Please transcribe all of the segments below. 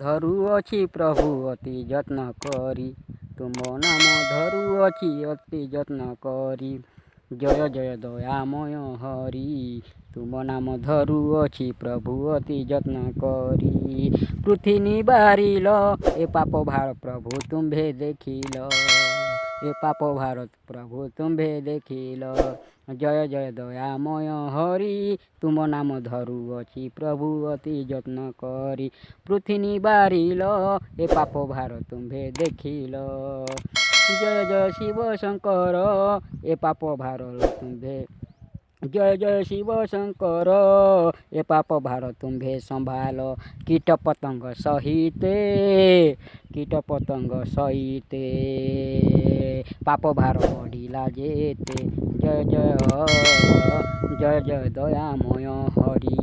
ଧରୁଅଛି ପ୍ରଭୁ ଅତି ଯତ୍ନ କରି, ତୁମ ନାମ ଧରୁଅଛି ଅତି ଯତ୍ନ କରି। ଜୟ ଜୟ ଦୟାମୟ ହରି, ତୁମ ନାମ ଧରୁଅଛି ପ୍ରଭୁ ଅତି ଯତ୍ନ କରି। ପୃଥ୍ୱୀ ନିବାରିଲ ଏ ପାପ ଭାର ପ୍ରଭୁ ତୁମ୍ଭେ ଦେଖିଲ, ଏ ପାପ ଭାର ପ୍ରଭୁ ତୁମ୍ଭେ ଦେଖିଲ। ଜୟ ଜୟ ଦୟାମୟ ହରି, ତୁମ ନାମ ଧରୁଅଛି ପ୍ରଭୁ ଅତି ଯତ୍ନ କରି। ପୃଥ୍ୱୀ ନିବାରିଲ ଏ ପାପ ଭାର ତୁମ୍ଭେ ଦେଖିଲ। ଜୟ ଜୟ ଶିବ ଶଙ୍କର ଏ ପାପ ଭାର ତୁମ୍ଭେ, ଜୟ ଜୟ ଶିବ ଶଙ୍କର ଏ ପାପ ଭାର ତୁମ୍ଭେ ସମ୍ଭାଳ। କୀଟ ପତଙ୍ଗ ସହିତେ, କୀଟ ପତଙ୍ଗ ସହିତେ ପାପ ଭାର ବଢ଼ିଲା ଯେତେ। ଜୟ ଜୟ ଜୟ ଦୟାମୟ ହରି,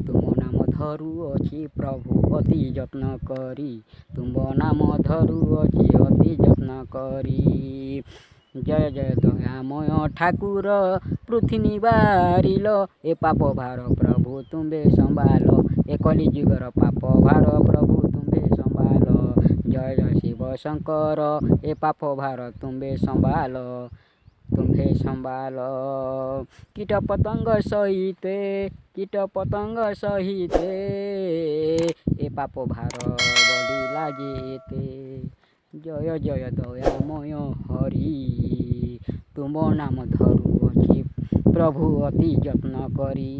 ତୁମ ନାମ ଧରୁଅଛି ପ୍ରଭୁ ଅତି ଯତ୍ନ କରି, ତୁମ ନାମ ଧରୁଅଛି ଅତି ଯତ୍ନ କରି। ଜୟ ଜୟ ଦୟାମୟ ଠାକୁର, ପୃଥ୍ୱୀ ନିବାରିଲ ଏ ପାପ ଭାର ପ୍ରଭୁ ତୁମ୍ଭେ ସମ୍ଭାଳ। ଏ କଲି ଯୁଗର ପାପ ଭାର ପ୍ରଭୁ ତୁମ୍ଭେ ସମ୍ଭାଳ। ଜୟ ଜୟ ଶିବ ଶଙ୍କର ଏ ପାପ ଭାର ତୁମ୍ଭେ ସମ୍ଭାଳ, ତୁମ୍ଭେ ସମ୍ଭାଳ। କୀଟ ପତଙ୍ଗ ସହିତେ, କୀଟ ପତଙ୍ଗ ସହିତେ ଏ ପାପ ଭାର ବଢ଼ିଲା ଯେତେ। ଜୟ ଜୟ ଦୟାମୟ ହରି, ତୁମ ନାମ ଧରୁଅଛି ପ୍ରଭୁ ଅତି ଯତ୍ନ କରି।